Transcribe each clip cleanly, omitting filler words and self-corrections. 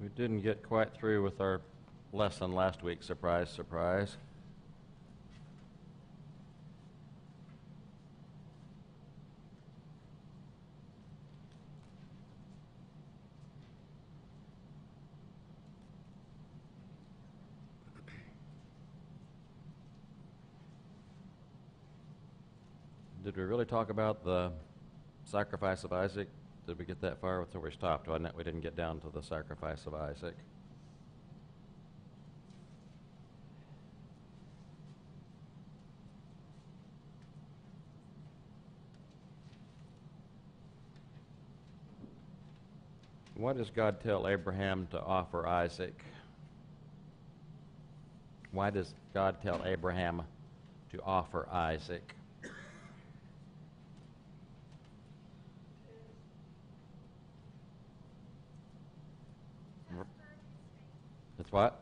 We didn't get quite through with our lesson last week, surprise, surprise. Did we really talk about the sacrifice of Isaac? Did we get that far? So we stopped, wasn't it? We didn't get down to the sacrifice of Isaac. Why does God tell Abraham to offer Isaac? Why does God tell Abraham to offer Isaac? It's what?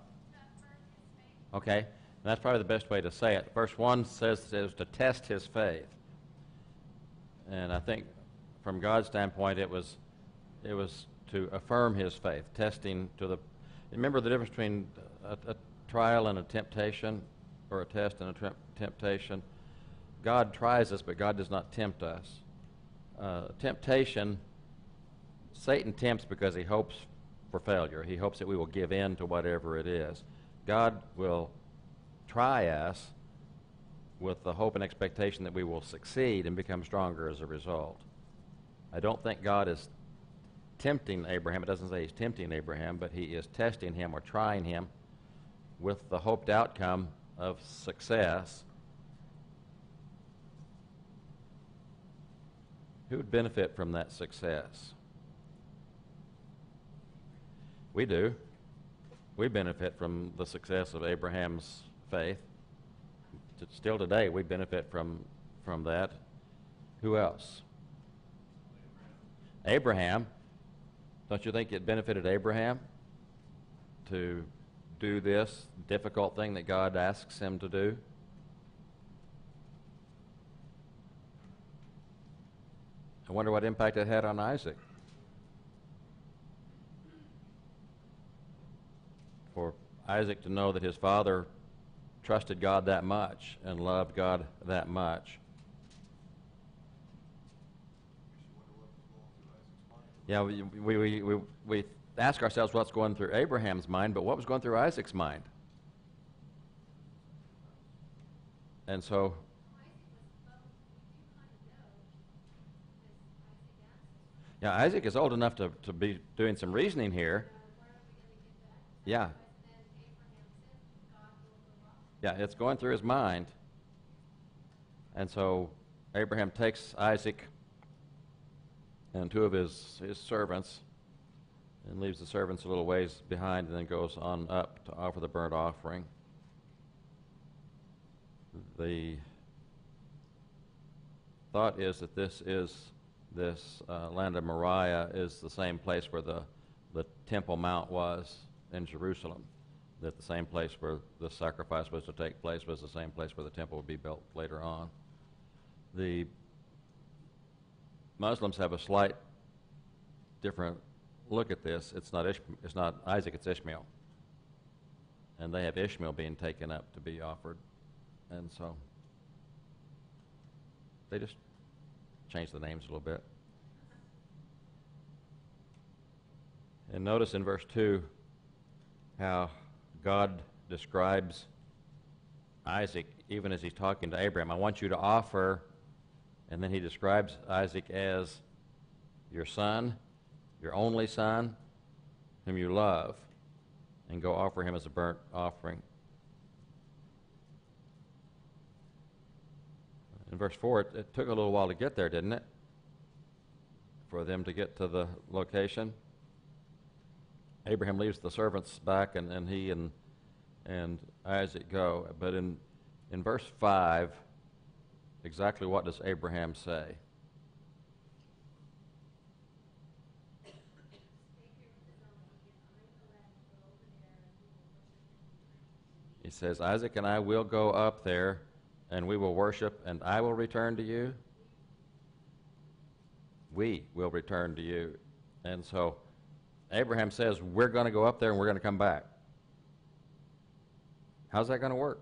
Okay, and that's probably the best way to say it. Verse 1 says it was to test his faith. And I think from God's standpoint it was to affirm his faith, testing to the... Remember the difference between a trial and a temptation, or a test and a temptation? God tries us, but God does not tempt us. Temptation, Satan tempts because he hopes for failure. He hopes that we will give in to whatever it is. God will try us with the hope and expectation that we will succeed and become stronger as a result. I don't think God is tempting Abraham. It doesn't say he's tempting Abraham, but he is testing him or trying him with the hoped outcome of success. Who would benefit from that success? We do. We benefit from the success of Abraham's faith. Still today, we benefit from that. Who else? Abraham. Don't you think it benefited Abraham to do this difficult thing that God asks him to do? I wonder what impact it had on Isaac. For Isaac to know that his father trusted God that much and loved God that much. Yeah, we ask ourselves what's going through Abraham's mind, but what was going through Isaac's mind? And so... Yeah, Isaac is old enough to be doing some reasoning here. Yeah. Yeah, it's going through his mind. And so Abraham takes Isaac and two of his servants and leaves the servants a little ways behind and then goes on up to offer the burnt offering. The thought is that this land of Moriah is the same place where the Temple Mount was in Jerusalem, that the same place where the sacrifice was to take place was the same place where the temple would be built later on. The Muslims have a slight different look at this. It's not Isaac, it's Ishmael. And they have Ishmael being taken up to be offered. And so they just changed the names a little bit. And notice in verse 2 how God describes Isaac even as he's talking to Abraham. I want you to offer, and then he describes Isaac as your son, your only son, whom you love, and go offer him as a burnt offering. In verse 4, it took a little while to get there, didn't it? For them to get to the location. Abraham leaves the servants back, and he and Isaac go. But in verse 5, exactly what does Abraham say? He says, Isaac and I will go up there, and we will worship, and I will return to you. We will return to you. And so Abraham says, we're going to go up there and we're going to come back. How's that going to work?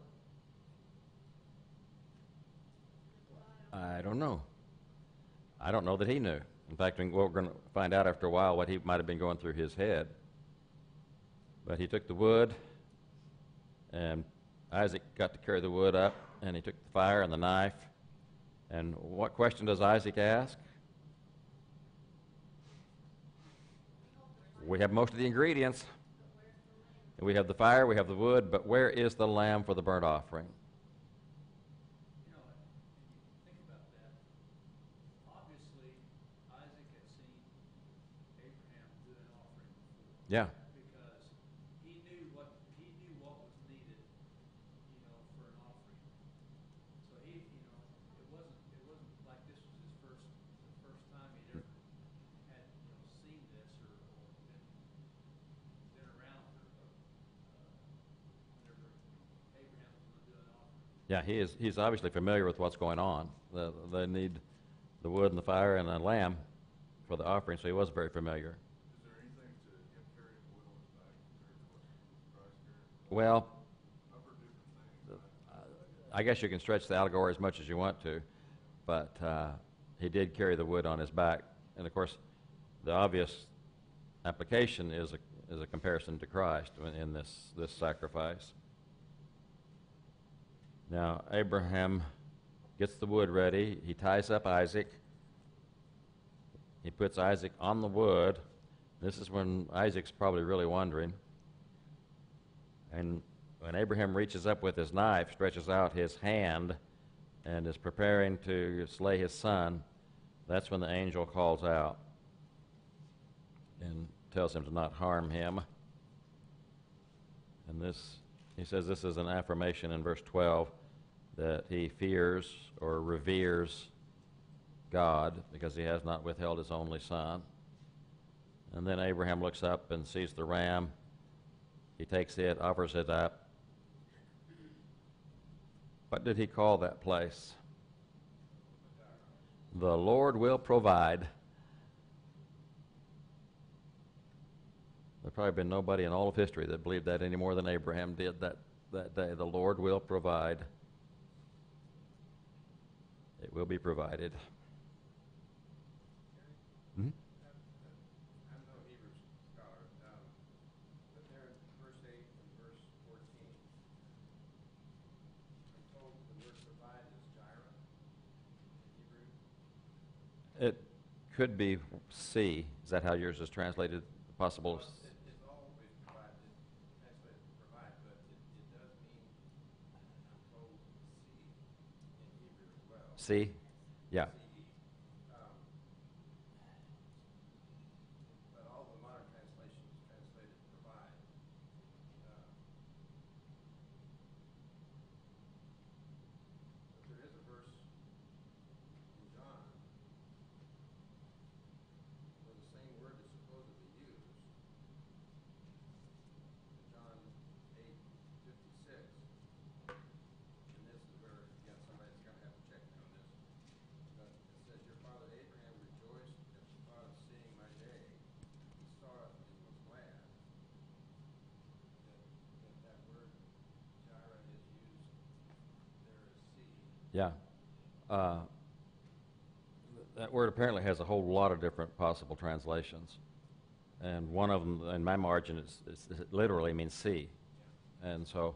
I don't know. I don't know that he knew. In fact, we're going to find out after a while what he might have been going through his head. But he took the wood, and Isaac got to carry the wood up, and he took the fire and the knife. And what question does Isaac ask? We have most of the ingredients. We have the fire, we have the wood, but where is the lamb for the burnt offering? You know, if you think about that, obviously Isaac had seen Abraham do an offering before. Yeah. Because he knew what was needed, you know, for an offering. So he, you know, it wasn't like this was the first time he'd ever had, you know, seen this or been around whenever Abraham was going to do an offering. Yeah, he's obviously familiar with what's going on. They need the wood and the fire and a lamb for the offering, so he was very familiar. Is there anything to him carrying the wood on his back compared to what Christ carried? Well, I've heard different things. I guess you can stretch the allegory as much as you want to, but he did carry the wood on his back. And of course, the obvious application is a comparison to Christ in this sacrifice. Now, Abraham gets the wood ready. He ties up Isaac. He puts Isaac on the wood. This is when Isaac's probably really wondering. And when Abraham reaches up with his knife, stretches out his hand, and is preparing to slay his son, that's when the angel calls out and tells him to not harm him. And this, he says this is an affirmation in verse 12 that he fears or reveres God because he has not withheld his only son. And then Abraham looks up and sees the ram. He takes it, offers it up. What did he call that place? The Lord will provide. There's probably been nobody in all of history that believed that any more than Abraham did that day. The Lord will provide. It will be provided. Hmm? I'm no Hebrew scholar, but there in verse 8 and verse 14, I'm told the word provide is gyra in Hebrew. It could be see. Is that how yours is translated? Possible. It's always provided, translated provide, but it does mean, I'm told, see in Hebrew as well. See? Yeah. But all the modern translations translated provide. But there is a verse in John where the same word is supposedly used. In John 8:56. And this is where, again, somebody's going to have to check me on this. But it says, your father Abraham rejoiced at the thought of seeing my day. He saw it and was glad. That word, gyra, is used there as see. Yeah. That word apparently has a whole lot of different possible translations. And one of them, in my margin, it literally means see. And so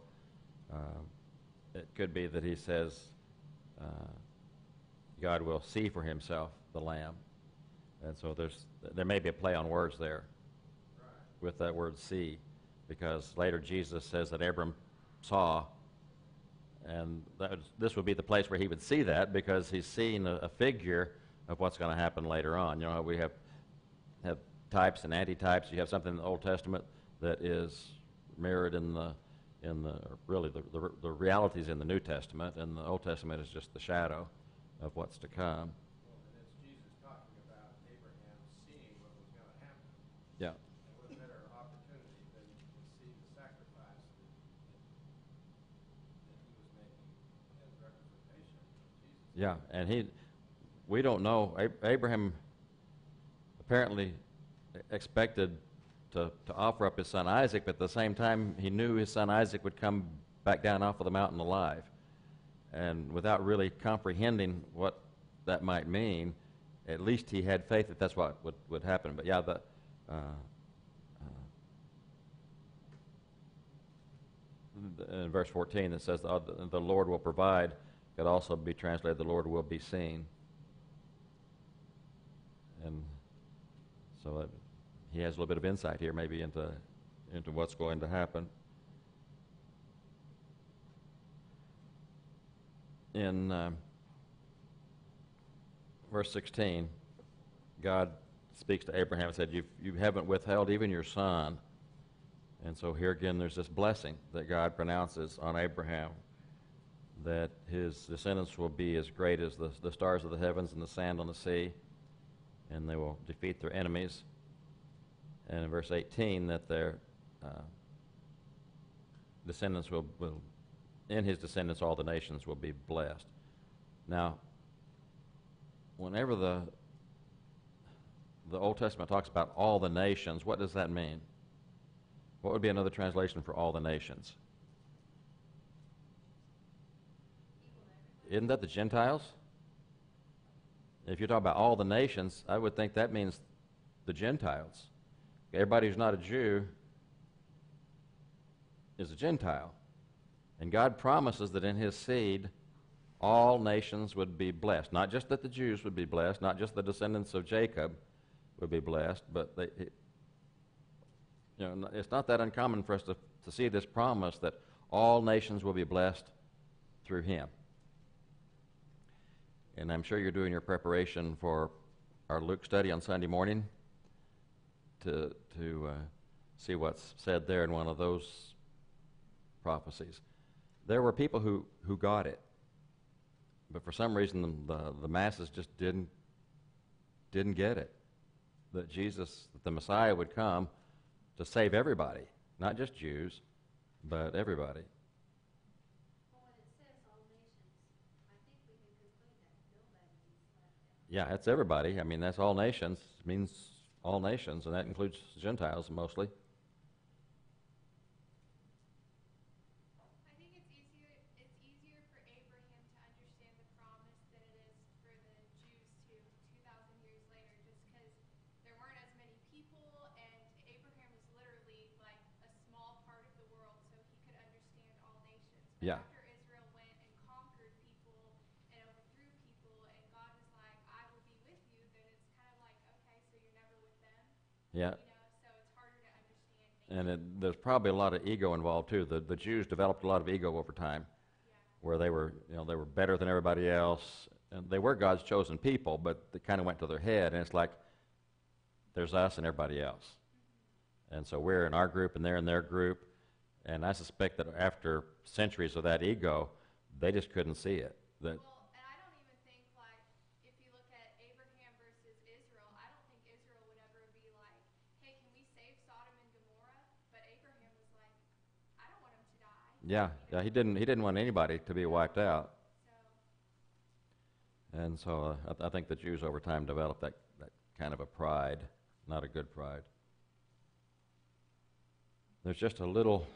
it could be that he says God will see for himself the lamb. And so there may be a play on words there with that word see, because later Jesus says that Abram saw, and this would be the place where he would see that, because he's seeing a figure of what's going to happen later on. You know, we have types and antitypes. You have something in the Old Testament that is mirrored in the really the realities in the New Testament, and the Old Testament is just the shadow of what's to come. Well, and it's Jesus talking about Abraham seeing what was going to happen. Yeah. And what better opportunity than to see the sacrifice that he was making as representation of Jesus. Yeah, and we don't know. Abraham apparently expected to offer up his son Isaac, but at the same time, he knew his son Isaac would come back down off of the mountain alive. And without really comprehending what that might mean, at least he had faith that that's what would happen. But yeah, in verse 14 it says the Lord will provide, could also be translated the Lord will be seen. And so he has a little bit of insight here maybe into what's going to happen. In verse 16, God speaks to Abraham and said, you haven't withheld even your son. And so here again there's this blessing that God pronounces on Abraham, that his descendants will be as great as the stars of the heavens and the sand on the sea, and they will defeat their enemies. And in verse 18 that their descendants will in his descendants all the nations will be blessed. Now, whenever the Old Testament talks about all the nations, what does that mean? What would be another translation for all the nations? Isn't that the Gentiles? If you're talking about all the nations, I would think that means the Gentiles. Everybody who's not a Jew is a Gentile. And God promises that in his seed, all nations would be blessed. Not just that the Jews would be blessed, not just the descendants of Jacob would be blessed, but it's not that uncommon for us to see this promise that all nations will be blessed through him. And I'm sure you're doing your preparation for our Luke study on Sunday morning to see what's said there in one of those prophecies. There were people who got it, but for some reason the masses just didn't get it. That the Messiah would come to save everybody, not just Jews, but everybody. Well, when it says all nations, I think we can conclude that nobody's left out. Yeah, it's everybody. I mean, that's all nations. It means all nations, and that includes Gentiles mostly. I think it's easier for Abraham to understand the promise than it is for the Jews to 2,000 years later, just because there weren't as many people, and Abraham was literally like a small part of the world, so he could understand all nations. But Yeah. after Israel went and conquered people and overthrew people, and God was like, I will be with you, then it's kind of like, okay, so you're never with them. Yeah. So it's harder to understand. And there's probably a lot of ego involved too. The Jews developed a lot of ego over time, where they were better than everybody else, and they were God's chosen people, but they kind of went to their head, and it's like there's us and everybody else, and so we're in our group and they're in their group, and I suspect that after centuries of that ego, they just couldn't see it. That Well, and I don't even think, like, if you look at Abraham versus Israel, I don't think Israel would ever be like, hey, can we save Sodom and Gomorrah? But Abraham was like, I don't want them to die. yeah, he didn't want anybody to be wiped out, So, and so I think the Jews over time developed that kind of a pride, not a good pride. There's just a little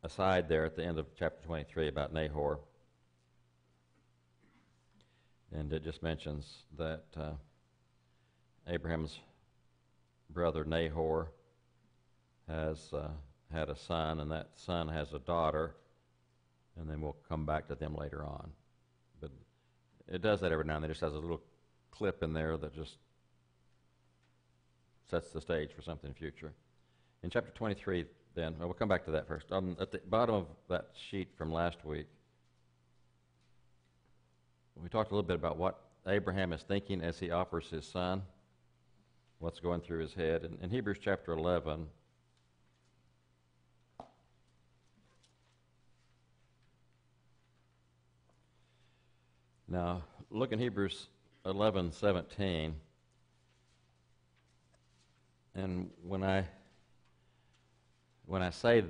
aside there at the end of chapter 23 about Nahor. And it just mentions that Abraham's brother Nahor has had a son, and that son has a daughter, and then we'll come back to them later on. But it does that every now and then. It just has a little clip in there that just sets the stage for something future. In chapter 23, then, we'll come back to that first. At the bottom of that sheet from last week, we talked a little bit about what Abraham is thinking as he offers his son, what's going through his head. In Hebrews chapter 11, now look in Hebrews 11:17, and when I say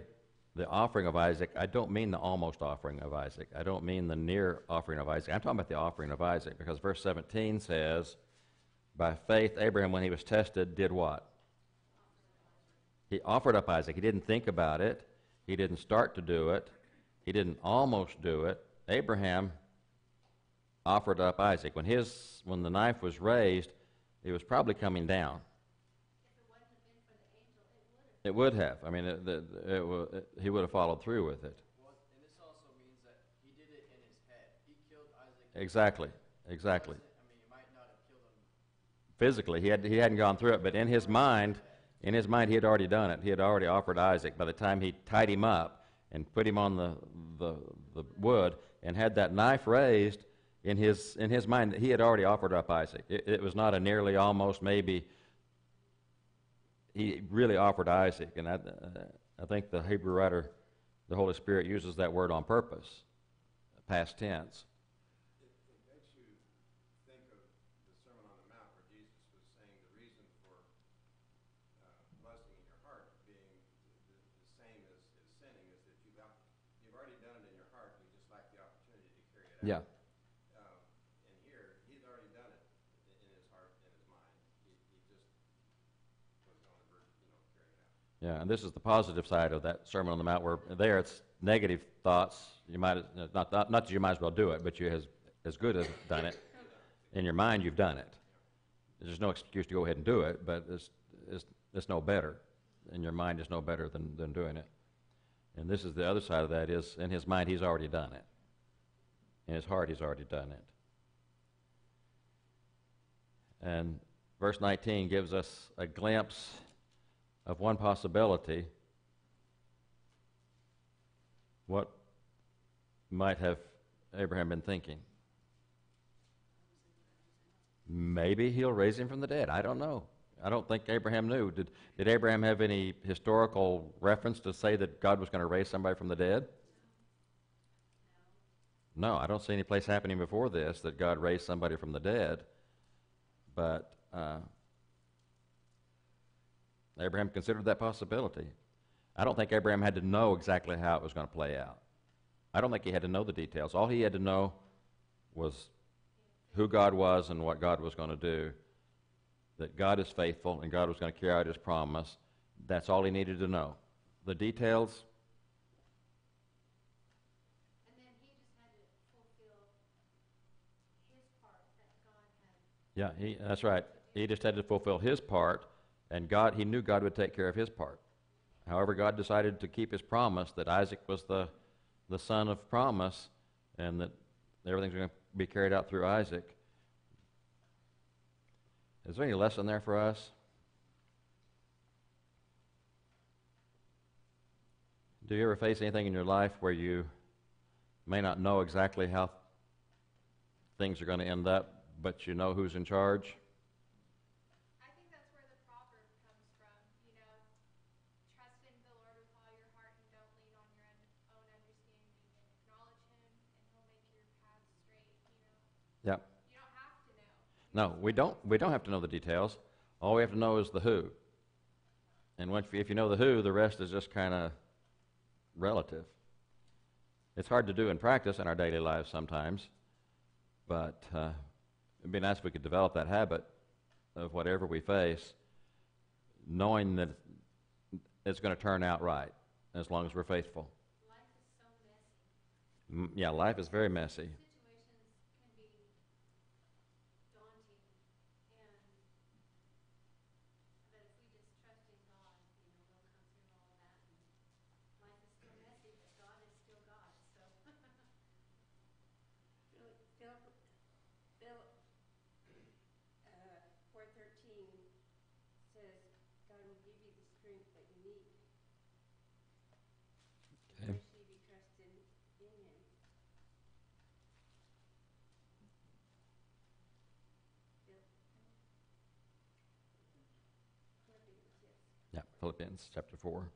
the offering of Isaac, I don't mean the almost offering of Isaac. I don't mean the near offering of Isaac. I'm talking about the offering of Isaac, because verse 17 says, By faith, Abraham, when he was tested, did what? He offered up Isaac. He didn't think about it. He didn't start to do it. He didn't almost do it. Abraham offered up Isaac. When the knife was raised, it was probably coming down. If it wouldn't have been for the angel, it would have. It would have. I mean, he would have followed through with it. Well, and this also means that he did it in his head. He killed Isaac. Exactly. It Exactly. wasn't- I mean, you might not have killed him. Physically, he hadn't gone through it, but in his mind, he had already done it. He had already offered Isaac. By the time he tied him up and put him on the wood and had that knife raised, in his mind, he had already offered up Isaac. It was not a nearly, almost, maybe. He really offered Isaac, and I think the Hebrew writer, the Holy Spirit, uses that word on purpose, past tense. It makes you think of the Sermon on the Mount where Jesus was saying the reason for lusting in your heart being the same as sinning is that you've already done it in your heart, you just lack the opportunity to carry it out. Yeah. And here, he's already done it in his heart and his mind. He just was on the verge of, carrying it out. Yeah, and this is the positive side of that Sermon on the Mount, where there it's negative thoughts. You might not that you might as well do it, but you as good as done it. In your mind, you've done it. There's no excuse to go ahead and do it, but it's no better. In your mind, it's no better than doing it. And this is the other side of that: is in his mind, he's already done it. In his heart, he's already done it. And verse 19 gives us a glimpse of one possibility. What might have Abraham been thinking? Maybe he'll raise him from the dead. I don't know. I don't think Abraham knew. Did Abraham have any historical reference to say that God was going to raise somebody from the dead? No, I don't see any place happening before this that God raised somebody from the dead. But Abraham considered that possibility. I don't think Abraham had to know exactly how it was going to play out. I don't think he had to know the details. All he had to know was who God was and what God was going to do, that God is faithful and God was going to carry out his promise. That's all he needed to know. The details, And then he just had to fulfill his part that God had. that's right. He just had to fulfill his part, and he knew God would take care of his part. However, God decided to keep his promise that Isaac was the son of promise, and that everything's going to be carried out through Isaac. Is there any lesson there for us? Do you ever face anything in your life where you may not know exactly how things are going to end up, but you know who's in charge? I think that's where the proverb comes from, trust in the Lord with all your heart and don't lean on your own understanding, and acknowledge him and he'll make your path straight, Yep. You don't have to know. No, we don't have to know the details. All we have to know is the who. And if you know the who, the rest is just kind of relative. It's hard to do in practice in our daily lives sometimes, but it'd be nice if we could develop that habit of whatever we face, knowing that it's going to turn out right as long as we're faithful. Life is so messy. Yeah, life is very messy. Situations can be daunting, but if we just trust in God, we'll come through all of that. And life is still messy, but God is still God. So, Bill, 4:13 says, God will give you the strength that you need. Okay. Make sure you be trusting in him. Bill? Philippians, yes. Yeah, Philippians chapter 4.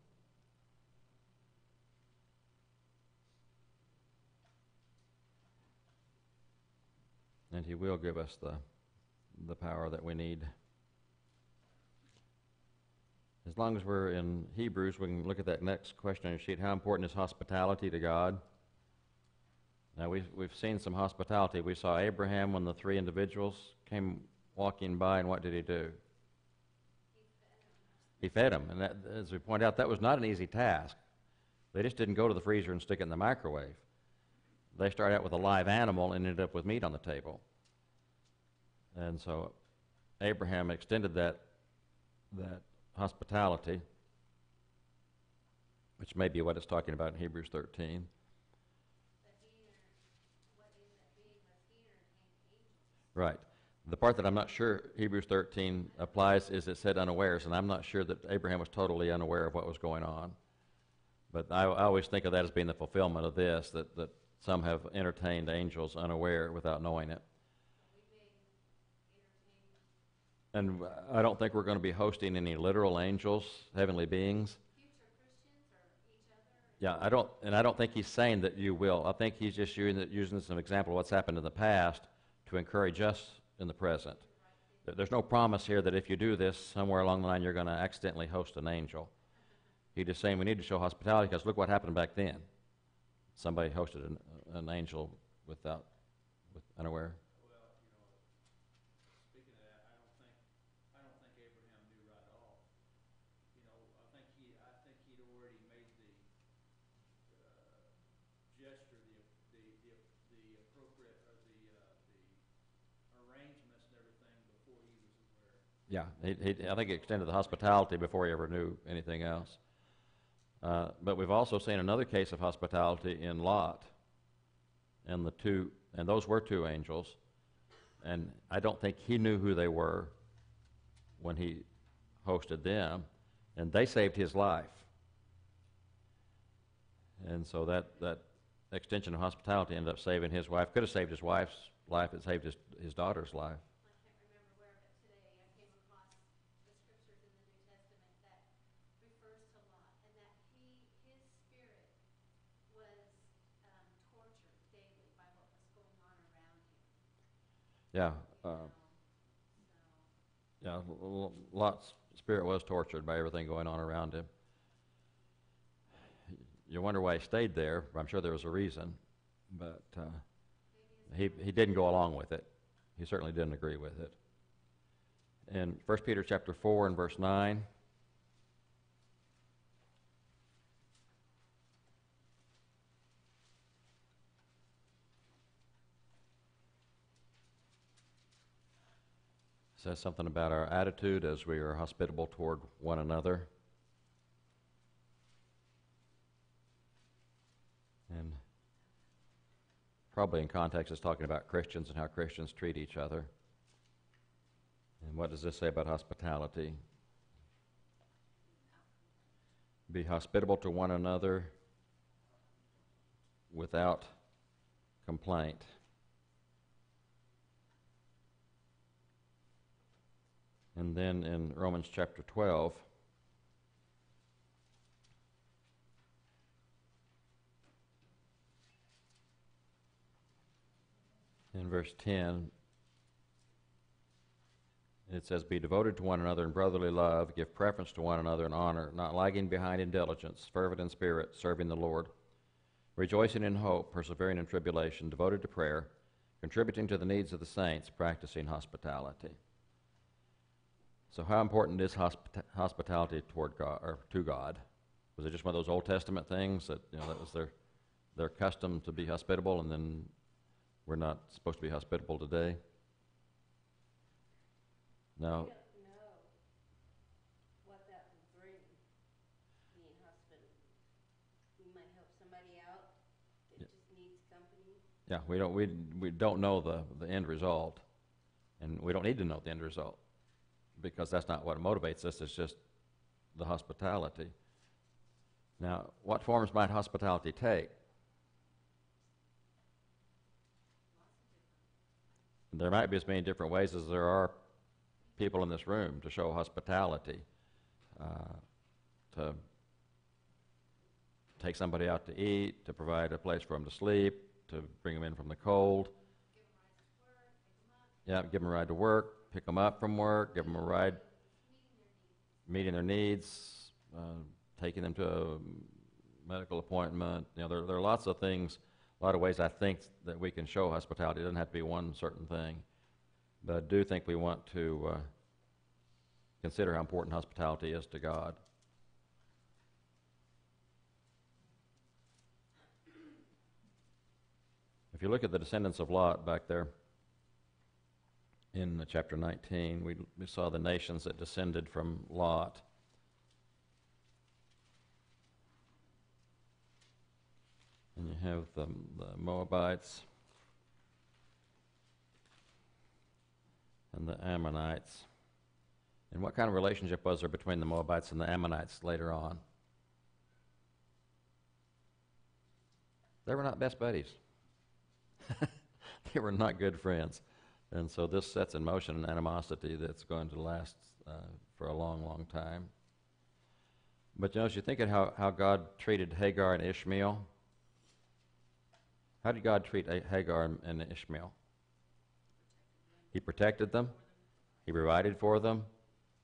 And he will give us the power that we need. As long as we're in Hebrews, we can look at that next question on your sheet. How important is hospitality to God? Now, we've seen some hospitality. We saw Abraham when the three individuals came walking by, and what did he do? He fed them. And that, as we point out, that was not an easy task. They just didn't go to the freezer and stick it in the microwave. They started out with a live animal and ended up with meat on the table. And so Abraham extended that hospitality, which may be what it's talking about in Hebrews 13. Right. The part that I'm not sure Hebrews 13 applies is it said unawares, and I'm not sure that Abraham was totally unaware of what was going on. But I always think of that as being the fulfillment of this, that some have entertained angels unaware without knowing it. And I don't think we're going to be hosting any literal angels, heavenly beings. Future Christians or each other? Yeah, I don't think he's saying that you will. I think he's just using this as an example of what's happened in the past to encourage us in the present. There's no promise here that if you do this, somewhere along the line you're going to accidentally host an angel. He's just saying we need to show hospitality because look what happened back then. Somebody hosted an angel with unaware. Well, speaking of that, I don't think Abraham knew right off. I think he'd already made the gesture, the appropriate, or the arrangements and everything before he was aware. Yeah, I think he extended the hospitality before he ever knew anything else. But we've also seen another case of hospitality in Lot, and those were two angels, and I don't think he knew who they were when he hosted them, and they saved his life. And so that extension of hospitality ended up saving his wife. Could have saved his wife's life. It saved his daughter's life. I can't remember where, but today I came across the scriptures in the New Testament that refers to Lot, and that his spirit was tortured daily by what was going on around him. Yeah. So Yeah, Lot's spirit was tortured by everything going on around him. You wonder why he stayed there. I'm sure there was a reason, but he didn't go along with it. He certainly didn't agree with it. In 1 Peter chapter 4 and verse 9, says something about our attitude as we are hospitable toward one another. And probably in context it's talking about Christians and how Christians treat each other. And what does this say about hospitality? Be hospitable to one another without complaint. And then in Romans chapter 12, in verse 10, it says, be devoted to one another in brotherly love, give preference to one another in honor, not lagging behind in diligence, fervent in spirit, serving the Lord, rejoicing in hope, persevering in tribulation, devoted to prayer, contributing to the needs of the saints, practicing hospitality. So how important is hospitality toward God, or to God? Was it just one of those Old Testament things that that was their custom to be hospitable, and then we're not supposed to be hospitable today? No. I don't know what that will bring, being hospitable. You might help somebody out that just needs company. Yeah, we don't know the end result, and we don't need to know the end result, because that's not what motivates us. It's just the hospitality. Now, what forms might hospitality take? There might be as many different ways as there are people in this room to show hospitality, to take somebody out to eat, to provide a place for them to sleep, to bring them in from the cold. Yeah, give them a ride to work, pick them up from work, give them a ride, meeting their needs, taking them to a medical appointment. There are lots of things, a lot of ways I think that we can show hospitality. It doesn't have to be one certain thing. But I do think we want to consider how important hospitality is to God. If you look at the descendants of Lot back there in chapter 19, we saw the nations that descended from Lot. And you have the Moabites and the Ammonites. And what kind of relationship was there between the Moabites and the Ammonites later on? They were not best buddies. They were not good friends. And so this sets in motion an animosity that's going to last for a long, long time. But as you think of how God treated Hagar and Ishmael, how did God treat Hagar and Ishmael? He protected them. He provided for them.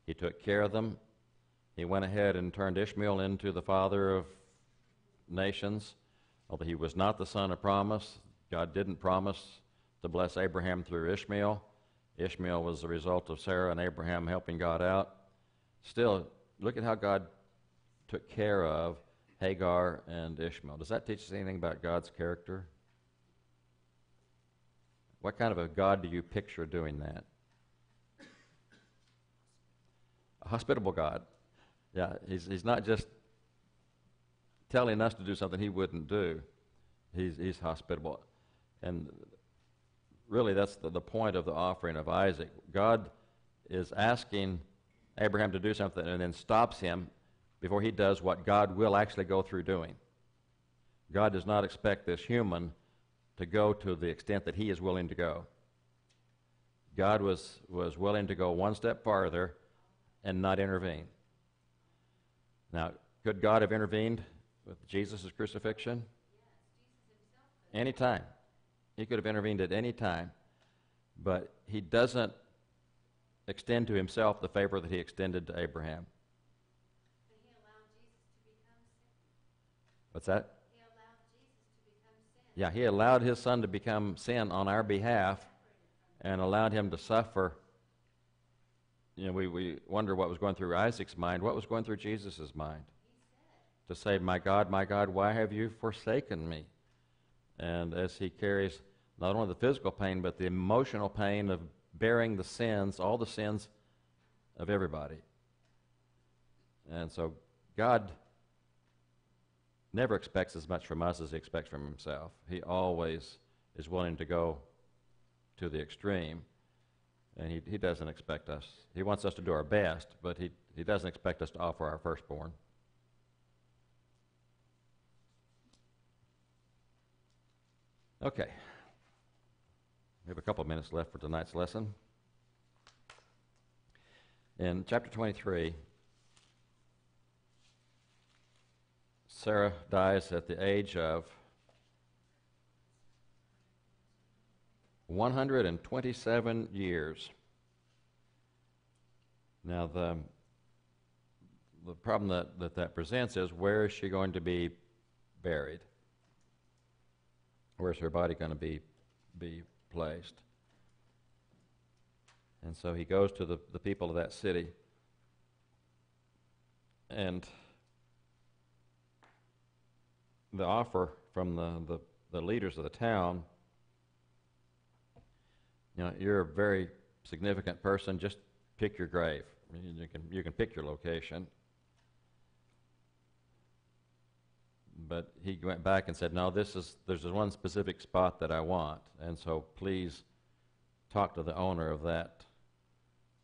He took care of them. He went ahead and turned Ishmael into the father of nations. Although he was not the son of promise, God didn't promise to bless Abraham through Ishmael. Ishmael was the result of Sarah and Abraham helping God out. Still, look at how God took care of Hagar and Ishmael. Does that teach us anything about God's character? What kind of a God do you picture doing that? A hospitable God. Yeah, he's not just telling us to do something he wouldn't do. He's hospitable. And really that's the point of the offering of Isaac. God is asking Abraham to do something and then stops him before he does what God will actually go through doing. God does not expect this human to go to the extent that he is willing to go. God was willing to go one step farther and not intervene. Now, could God have intervened with Jesus' crucifixion? Anytime. He could have intervened at any time. But he doesn't extend to himself the favor that he extended to Abraham. But he allowed Jesus to become sin. What's that? He allowed Jesus to become sin. Yeah, he allowed his son to become sin on our behalf and allowed him to suffer. You know, we wonder what was going through Isaac's mind. What was going through Jesus' mind? To say, my God, why have you forsaken me? And as he carries not only the physical pain, but the emotional pain of bearing the sins, all the sins of everybody. And so God never expects as much from us as he expects from himself. He always is willing to go to the extreme. And he doesn't expect us. He wants us to do our best, but he doesn't expect us to offer our firstborn. Okay. We have a couple of minutes left for tonight's lesson. In chapter 23, Sarah dies at the age of 127 years. Now, the problem that presents is, where is she going to be buried? Where's her body going to be placed? And so he goes to the people of that city, and the offer from the leaders of the town, you know, you're a very significant person, just pick your grave. You can pick your location. But he went back and said, no, there's one specific spot that I want, and so please talk to the owner of that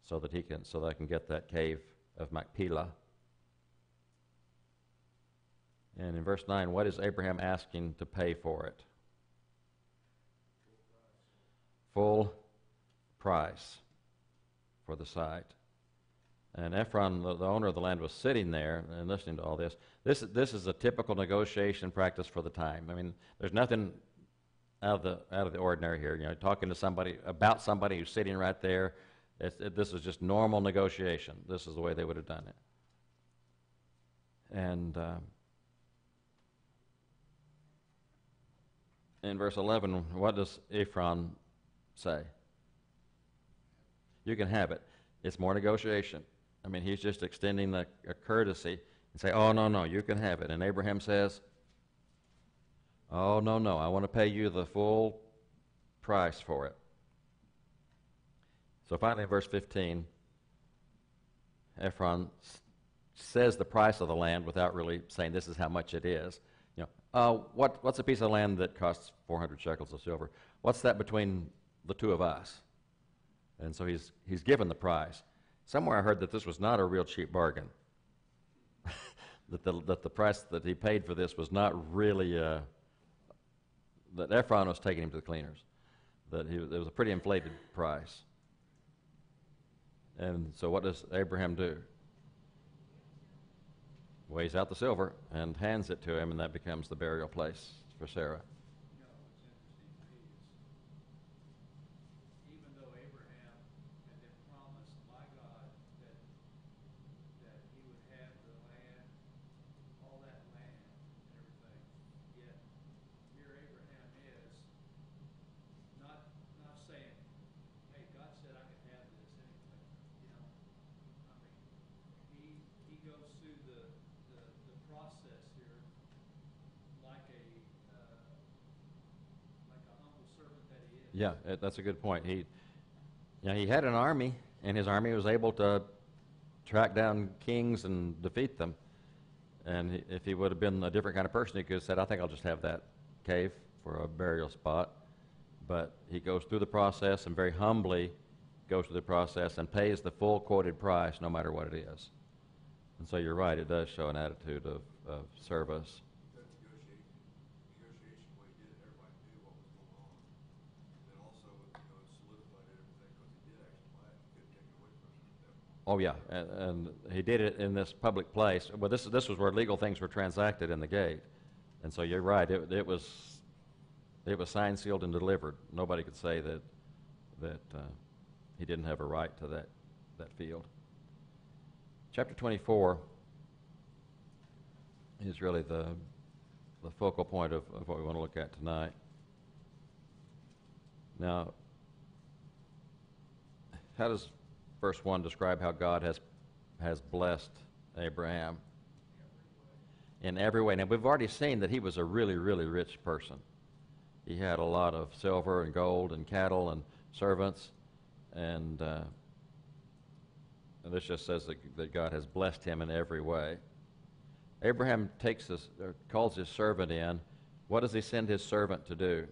so that I can get that cave of Machpelah. And in verse 9, what is Abraham asking to pay for it? Full price for the site. And Ephron, the owner of the land, was sitting there and listening to all this. This is a typical negotiation practice for the time. I mean, there's nothing out of the ordinary here. You know, talking to somebody about somebody who's sitting right there. This is just normal negotiation. This is the way they would have done it. And in verse 11, what does Ephron say? You can have it. It's more negotiation. I mean, he's just extending a courtesy and say, oh, no, you can have it. And Abraham says, oh, no, I want to pay you the full price for it. So finally in verse 15, Ephron says the price of the land without really saying this is how much it is. What's a piece of land that costs 400 shekels of silver? What's that between the two of us? And so he's given the price. Somewhere I heard that this was not a real cheap bargain. that the price that he paid for this was not really that Ephron was taking him to the cleaners. That it was a pretty inflated price. And so what does Abraham do? Weighs out the silver and hands it to him, and that becomes the burial place for Sarah. You know, what's interesting to me is even though Abraham had been promised by God that he would have the land, all that land and everything, yet here Abraham is not saying, hey, God said I could have this anyway. You know, I mean, he goes through the process here like a humble servant that he is. Yeah, that's a good point. He had an army, and his army was able to track down kings and defeat them. And if he would have been a different kind of person, he could have said, I think I'll just have that cave for a burial spot. But he goes through the process and very humbly goes through the process and pays the full quoted price no matter what it is. And so you're right, it does show an attitude of service. That negotiation, what he did, and everybody knew what was going on. And then also, it solidified everything because he did actually buy it. He couldn't take it away from him at that point. Oh yeah, and he did it in this public place. Well, this was where legal things were transacted in the gate. And so you're right, it was signed, sealed, and delivered. Nobody could say that he didn't have a right to that field. Chapter 24 is really the focal point of what we want to look at tonight. Now, how does verse 1 describe how God has blessed Abraham? In every way. Now, we've already seen that he was a really, really rich person. He had a lot of silver and gold and cattle and servants, and this just says that God has blessed him in every way. Abraham calls his servant in. What does he send his servant to do?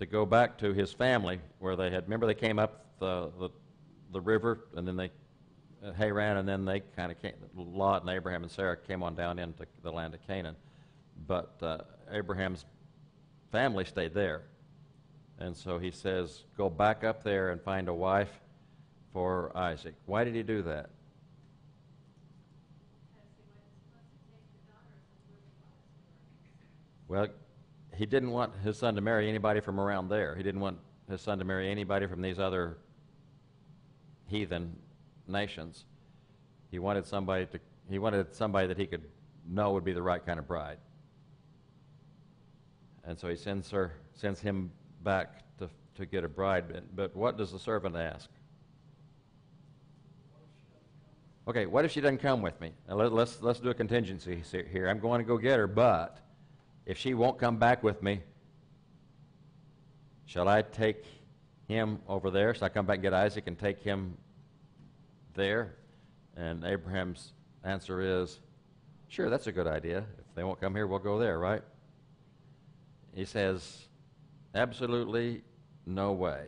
To go back to his family where they had. Remember, they came up the river, and then they Haran, and then they kind of came. Lot and Abraham and Sarah came on down into the land of Canaan, but Abraham's family stayed there. And so he says, go back up there and find a wife for Isaac. Why did he do that? Well, he didn't want his son to marry anybody from around there. He didn't want his son to marry anybody from these other heathen nations. He wanted somebody that he could know would be the right kind of bride. And so he sends him back to get a bride. But what does the servant ask? Okay, what if she doesn't come with me? Now let's do a contingency here. I'm going to go get her, but if she won't come back with me, shall I take him over there? Shall I come back and get Isaac and take him there? And Abraham's answer is, sure, that's a good idea. If they won't come here, we'll go there, right? He says, absolutely no way.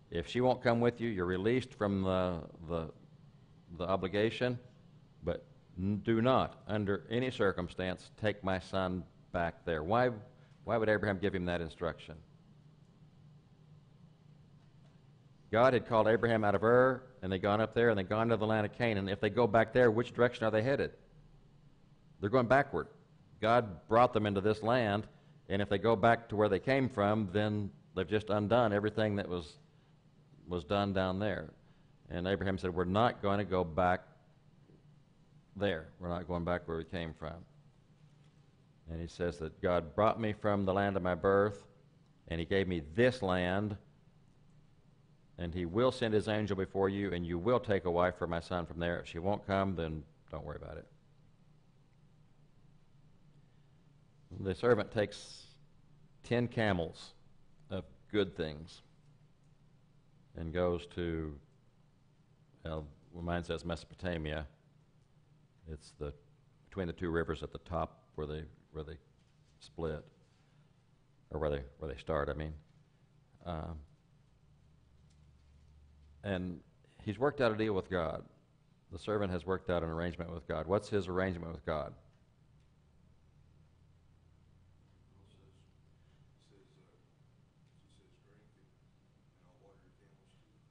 If she won't come with you, you're released from the obligation, but do not, under any circumstance, take my son back there. Why would Abraham give him that instruction? God had called Abraham out of Ur, and they'd gone up there, and they'd gone to the land of Canaan. If they go back there, which direction are they headed? They're going backward. God brought them into this land, and if they go back to where they came from, then they've just undone everything that was done down there. And Abraham said, we're not going to go back there. We're not going back where we came from. And he says that God brought me from the land of my birth, and he gave me this land, and he will send his angel before you, and you will take a wife for my son from there. If she won't come, then don't worry about it. The servant takes 10 camels of good things and goes to, well, mine says Mesopotamia. It's between the two rivers at the top where they split, or where they start, I mean. And he's worked out a deal with God. The servant has worked out an arrangement with God. What's his arrangement with God?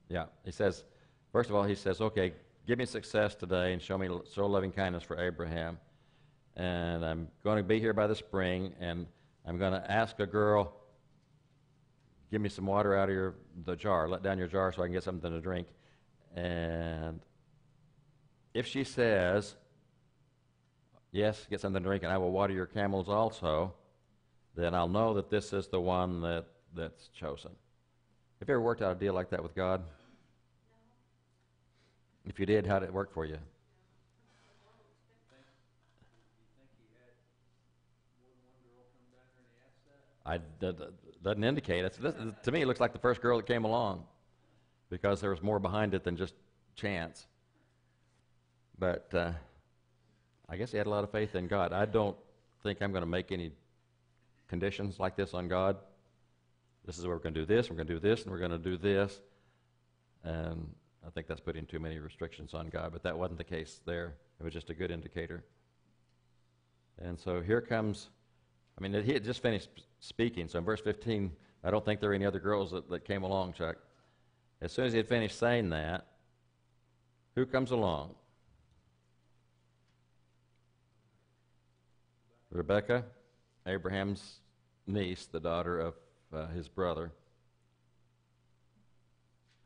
Yeah, he says, first of all, he says, okay, give me success today and show loving kindness for Abraham. And I'm going to be here by the spring, and I'm going to ask a girl, give me some water out of the jar, let down your jar so I can get something to drink. And if she says, yes, get something to drink, and I will water your camels also, then I'll know that this is the one that's chosen. Have you ever worked out a deal like that with God? If you did, how did it work for you? You think he had more than one girl come down there and he asked that? Doesn't indicate it. To me, it looks like the first girl that came along, because there was more behind it than just chance. But I guess he had a lot of faith in God. I don't think I'm going to make any conditions like this on God. This is where we're going to do this, we're going to do this, and we're going to do this. And I think that's putting too many restrictions on God, but that wasn't the case there. It was just a good indicator. And so here comes, I mean, he had just finished speaking, so in verse 15, I don't think there were any other girls that came along, Chuck. As soon as he had finished saying that, who comes along? Rebekah, Abraham's niece, the daughter of his brother.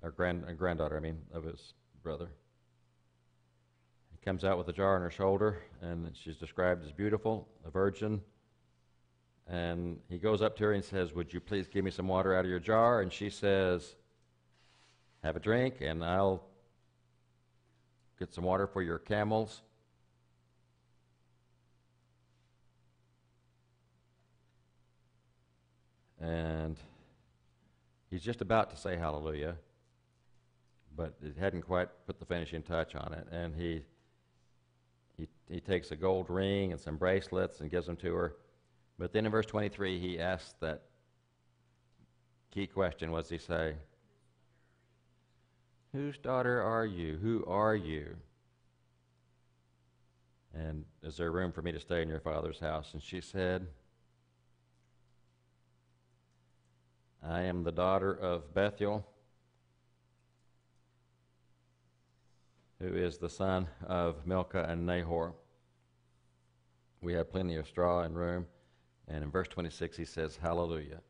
Or granddaughter, I mean, of his brother. He comes out with a jar on her shoulder, and she's described as beautiful, a virgin. And he goes up to her and says, would you please give me some water out of your jar? And she says, have a drink, and I'll get some water for your camels. And he's just about to say hallelujah, but it hadn't quite put the finishing touch on it. And he takes a gold ring and some bracelets and gives them to her. But then in verse 23, he asks that key question. What does he say? Whose daughter are you? Who are you? And is there room for me to stay in your father's house? And she said, I am the daughter of Bethuel, who is the son of Milcah and Nahor. We have plenty of straw and room. And in verse 26, he says, hallelujah,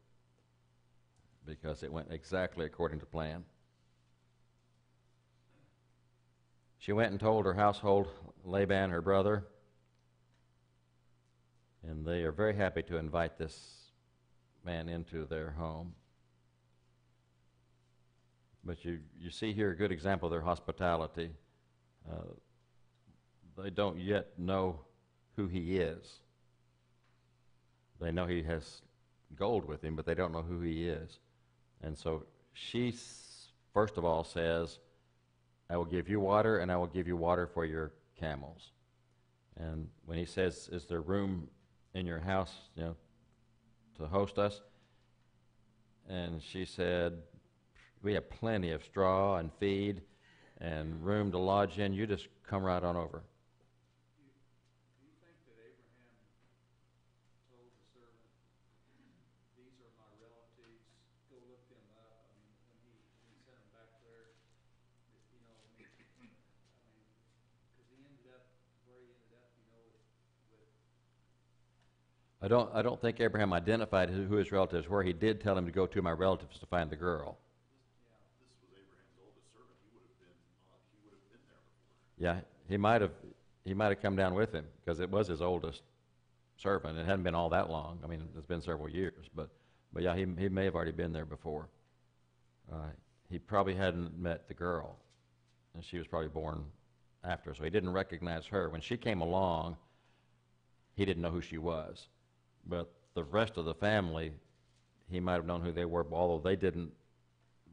because it went exactly according to plan. She went and told her household, Laban, her brother, and they are very happy to invite this man into their home. But you see here a good example of their hospitality. They don't yet know who he is. They know he has gold with him, but they don't know who he is. And so she, first of all, says, I will give you water, and I will give you water for your camels. And when he says, is there room in your house, to host us? And she said, we have plenty of straw and feed and room to lodge in. You just come right on over. Do you think that Abraham told the servant, these are my relatives, go look them up? I mean, when he sent them back there, because he ended up where he ended up, with I don't think Abraham identified who his relatives were. He did tell him to go to my relatives to find the girl. This was Abraham's oldest servant. He would have been there before. Yeah, he might have come down with him, because it was his oldest servant. It hadn't been all that long. I mean, it's been several years, but But yeah, he may have already been there before. He probably hadn't met the girl, and she was probably born after, so he didn't recognize her. When she came along, he didn't know who she was. But the rest of the family, he might have known who they were, although they didn't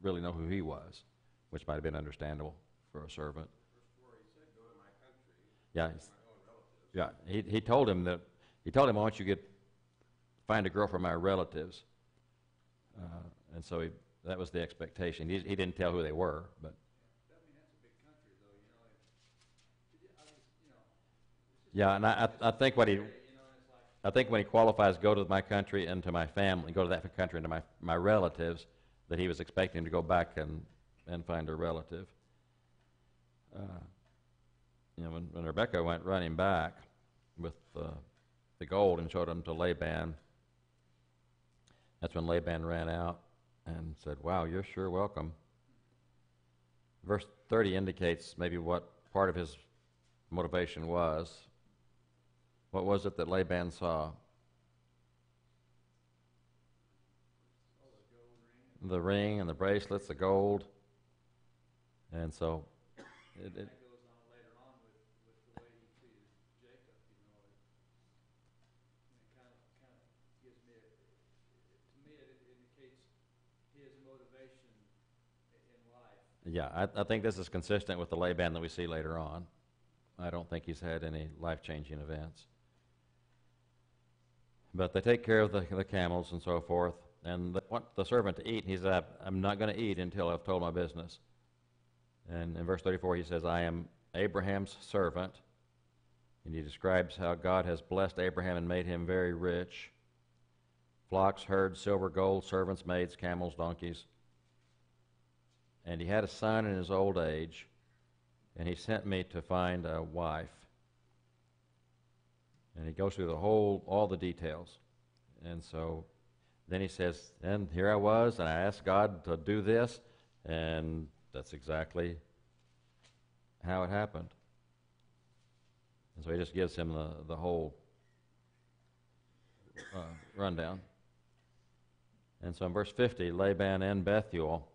really know who he was, which might have been understandable for a servant. Verse 4, he said, go to my country, Yeah, my own relatives. yeah. He told him that. He told him, "I want you to find a girl for my relatives." And so that was the expectation. He didn't tell who they were, but I mean, that's a big country, though, you know. I was, you know, it's just yeah. And I think what he, you know, and it's like, I think when he qualifies, go to my country and to my family, go to that country and to my relatives, that he was expecting to go back and find a relative. You know, when Rebekah went running back with the gold and showed him to Laban, that's when Laban ran out and said, "Wow, you're sure welcome." Verse 30 indicates maybe what part of his motivation was. What was it that Laban saw? The ring and the bracelets, the gold. And so it that goes on later on with the way he treated Jacob, you know. It kind of gives me, to me, it indicates his motivation in life. yeah, I think this is consistent with the Laban that we see later on. I don't think he's had any life-changing events. But they take care of the camels and so forth, and they want the servant to eat. He said, "I'm not going to eat until I've told my business." And in verse 34 he says, "I am Abraham's servant." And he describes how God has blessed Abraham and made him very rich. Flocks, herds, silver, gold, servants, maids, camels, donkeys. And he had a son in his old age, and he sent me to find a wife. And he goes through all the details. And so then he says, and here I was, and I asked God to do this, and that's exactly how it happened. And so he just gives him the whole rundown. And so in verse 50, Laban and Bethuel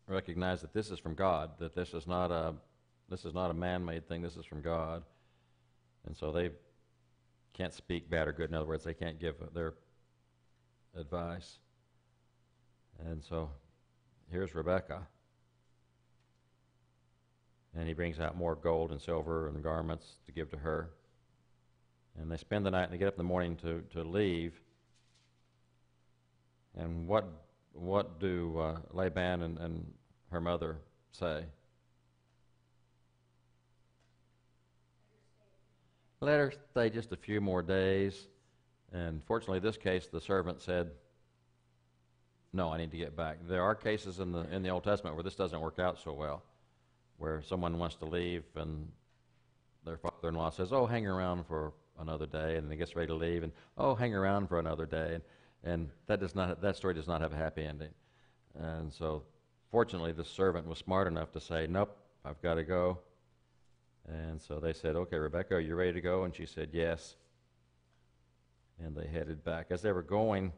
recognize that this is from God, that this is not a man-made thing, this is from God. And so they can't speak bad or good. In other words, they can't give their advice. And so here's Rebekah. And he brings out more gold and silver and garments to give to her. And they spend the night and they get up in the morning to leave. And what do Laban and her mother say? Let her stay just a few more days. And fortunately, in this case, the servant said, "No, I need to get back." There are cases in the Old Testament where this doesn't work out so well, where someone wants to leave and their father-in-law says, "Oh, hang around for another day," and he gets ready to leave, and "Oh, hang around for another day," and that story does not have a happy ending. And so, fortunately, the servant was smart enough to say, "Nope, I've got to go." And so they said, "Okay, Rebekah, are you ready to go?" And she said, "Yes." And they headed back. As they were going,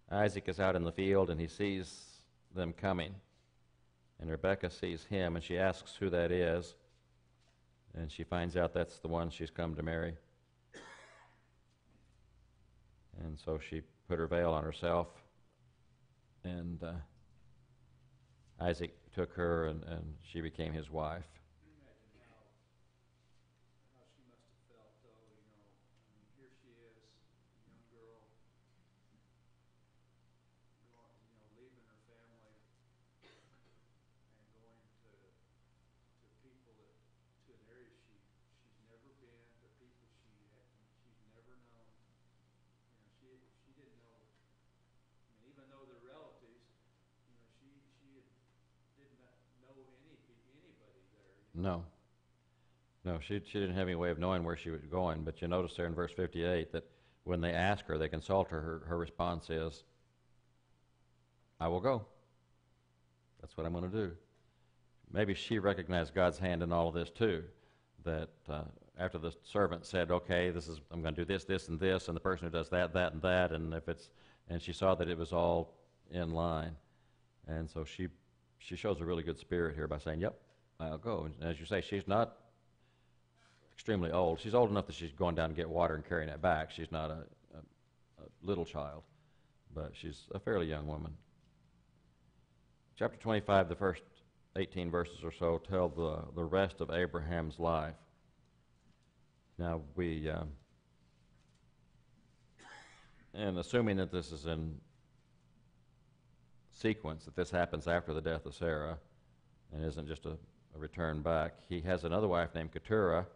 Isaac is out in the field, and he sees them coming. And Rebekah sees him, and she asks who that is. And she finds out that's the one she's come to marry. And so she put her veil on herself, and Isaac took her, and she became his wife. Imagine how she must have felt, though, you know. I mean, here she is, a young girl, going, you know, leaving her family and going to people to an area she's never been, to people she's never known. You know, she didn't know. I mean, even though they're relatives, you know, did not know anybody there. You know? No. No, she didn't have any way of knowing where she was going, but you notice there in verse 58 that when they ask her, they consult her, her response is, "I will go. That's what I'm going to do." Maybe she recognized God's hand in all of this too, that after the servant said, okay, I'm going to do this, this, and this, and the person who does that, that, and that, and she saw that it was all in line. And so she shows a really good spirit here by saying, yep, I'll go. And as you say, she's not extremely old. She's old enough that she's going down to get water and carrying it back. She's not a little child, but she's a fairly young woman. Chapter 25, the first 18 verses or so, tell the rest of Abraham's life. Now, and assuming that this is in sequence, that this happens after the death of Sarah and isn't just a return back, he has another wife named Keturah,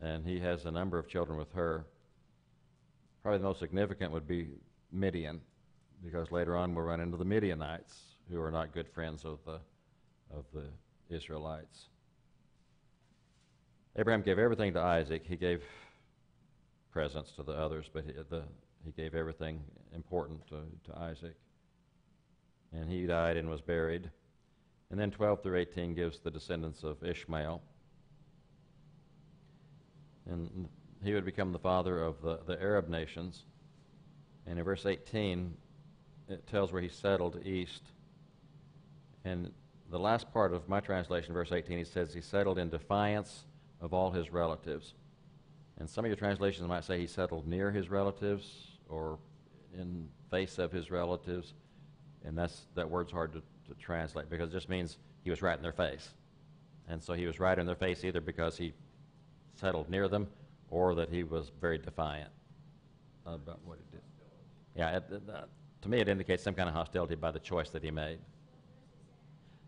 and he has a number of children with her. Probably the most significant would be Midian, because later on we'll run into the Midianites, who are not good friends of the Israelites. Abraham gave everything to Isaac. He gave presents to the others, but he gave everything important to Isaac. And he died and was buried. And then 12 through 18 gives the descendants of Ishmael. And he would become the father of the Arab nations. And in verse 18, it tells where he settled east. And the last part of my translation, verse 18, he says he settled in defiance of all his relatives. And some of your translations might say he settled near his relatives or in face of his relatives. And that word's hard to translate, because it just means he was right in their face. And so he was right in their face either because he settled near them or that he was very defiant about what he did. Yeah, to me it indicates some kind of hostility by the choice that he made.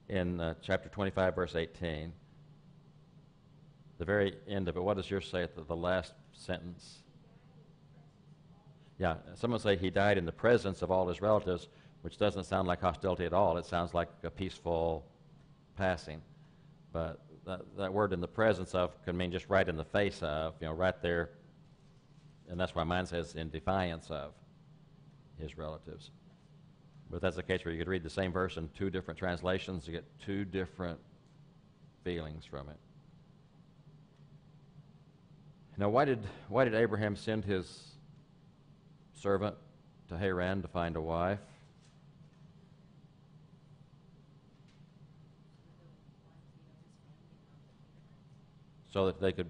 In chapter 25, verse 18, the very end of it, what does yours say at the last sentence? Yeah, some will say he died in the presence of all his relatives, which doesn't sound like hostility at all. It sounds like a peaceful passing. But that word in the presence of can mean just right in the face of, right there. And that's why mine says in defiance of his relatives. But that's a case where you could read the same verse in two different translations to get two different feelings from it. Now, why did Abraham send his servant to Haran to find a wife? So that they could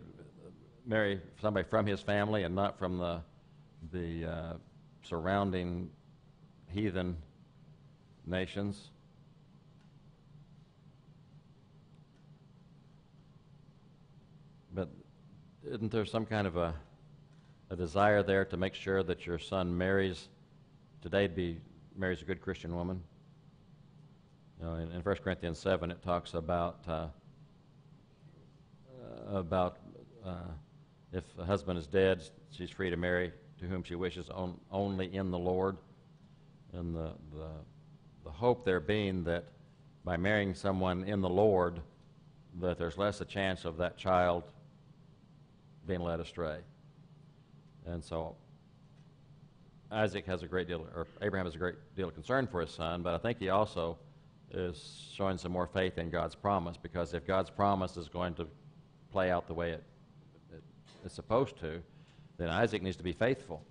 marry somebody from his family and not from the surrounding heathen nations. But isn't there some kind of a desire there to make sure that your son marries a good Christian woman? In 1 Corinthians 7 it talks about if a husband is dead, she's free to marry to whom she wishes only in the Lord. And the hope there being that by marrying someone in the Lord, that there's less a chance of that child being led astray. And so Abraham has a great deal of concern for his son, but I think he also is showing some more faith in God's promise, because if God's promise is going to play out the way it's supposed to, then Isaac needs to be faithful.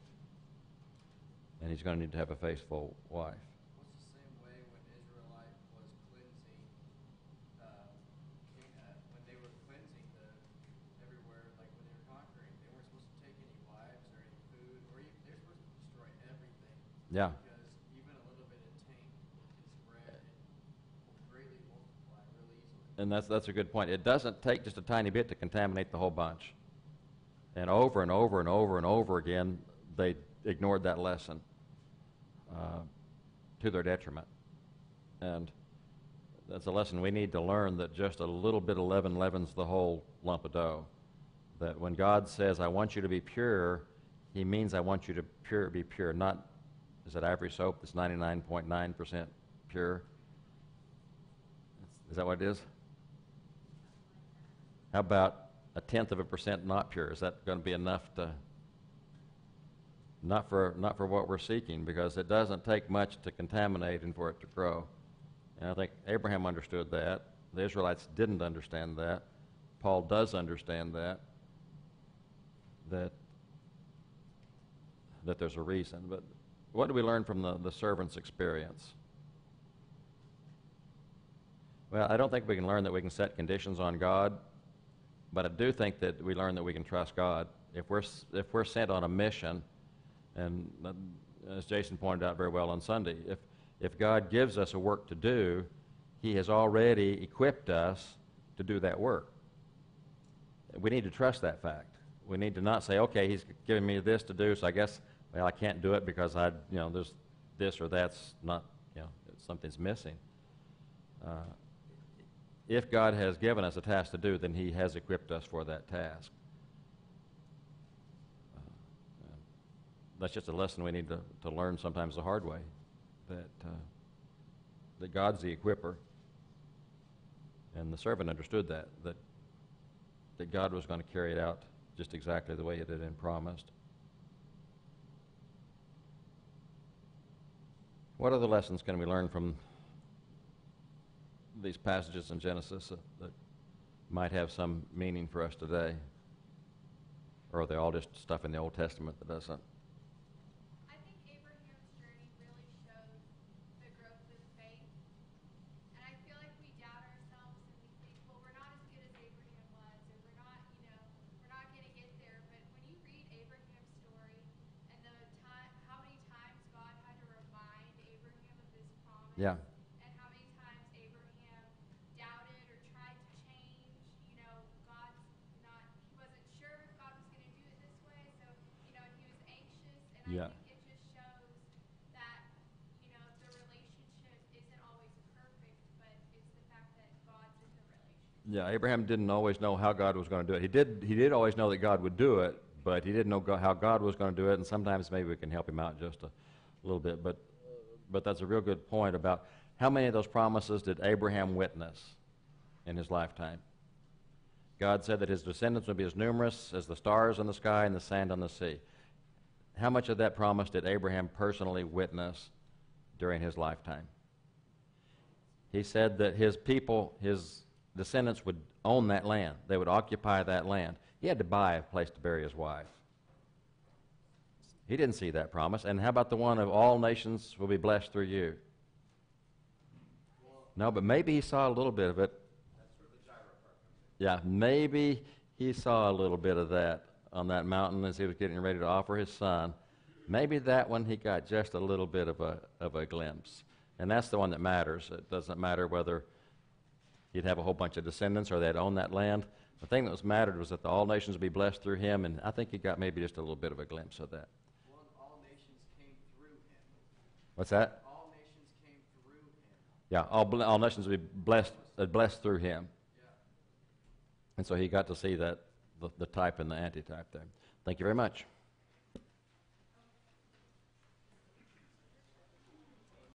And he's going to need to have a faithful wife. What's the same way when Israelite was cleansing, when they were cleansing everywhere, like when they were conquering, they weren't supposed to take any wives or any food, or even, they're supposed to destroy everything. Yeah. Because even a little bit of taint can spread and greatly multiply really easily. And that's a good point. It doesn't take just a tiny bit to contaminate the whole bunch. And over and over and over and over again, they ignored that lesson to their detriment. And that's a lesson we need to learn, that just a little bit of leaven leavens the whole lump of dough. That when God says, I want you to be pure, he means I want you to be pure. Not, is it Ivory soap that's 99.9% pure? Is that what it is? How about 0.1% not pure? Is that going to be enough to... Not for what we're seeking, because it doesn't take much to contaminate and for it to grow. And I think Abraham understood that. The Israelites didn't understand that. Paul does understand that. that there's a reason. But what do we learn from the servant's experience? Well, I don't think we can learn that we can set conditions on God, but I do think that we learn that we can trust God. If we're sent on a mission, and as Jason pointed out very well on Sunday, if God gives us a work to do, He has already equipped us to do that work. We need to trust that fact. We need to not say, okay, He's giving me this to do, so I guess, well, I can't do it because there's this or that's not, something's missing. If God has given us a task to do, then He has equipped us for that task. That's just a lesson we need to learn sometimes the hard way, that God's the equipper. And the servant understood that God was going to carry it out just exactly the way it had been promised. What other lessons can we learn from these passages in Genesis that might have some meaning for us today? Or are they all just stuff in the Old Testament that doesn't? I think Abraham's journey really shows the growth of faith. And I feel like we doubt ourselves and we think, well, we're not as good as Abraham was, or we're not going to get there. But when you read Abraham's story and how many times God had to remind Abraham of His promise, Yeah. and how many times Abraham doubted or tried to change, he wasn't sure if God was going to do it this way, so, he was anxious, and Yeah. I think it just shows that, the relationship isn't always perfect, but it's the fact that God's in the relationship. Yeah, Abraham didn't always know how God was going to do it. He did always know that God would do it, but he didn't know how God was going to do it, and sometimes maybe we can help him out just a little bit. But that's a real good point about how many of those promises did Abraham witness in his lifetime. God said that his descendants would be as numerous as the stars in the sky and the sand on the sea. How much of that promise did Abraham personally witness during his lifetime? He said that his people, his descendants, would own that land. They would occupy that land. He had to buy a place to bury his wife. He didn't see that promise. And how about the one of all nations will be blessed through you? No, but maybe he saw a little bit of it. That's where the gyro part comes in. Yeah, maybe he saw a little bit of that on that mountain as he was getting ready to offer his son. Maybe that one he got just a little bit of a glimpse. And that's the one that matters. It doesn't matter whether he'd have a whole bunch of descendants or they'd own that land. The thing that was mattered was that all nations would be blessed through him, and I think he got maybe just a little bit of a glimpse of that. Well, all nations came through him. What's that? All nations came through him. Yeah, all nations would be blessed through him. Yeah. And so he got to see that, the type and the antitype there. Thank you very much.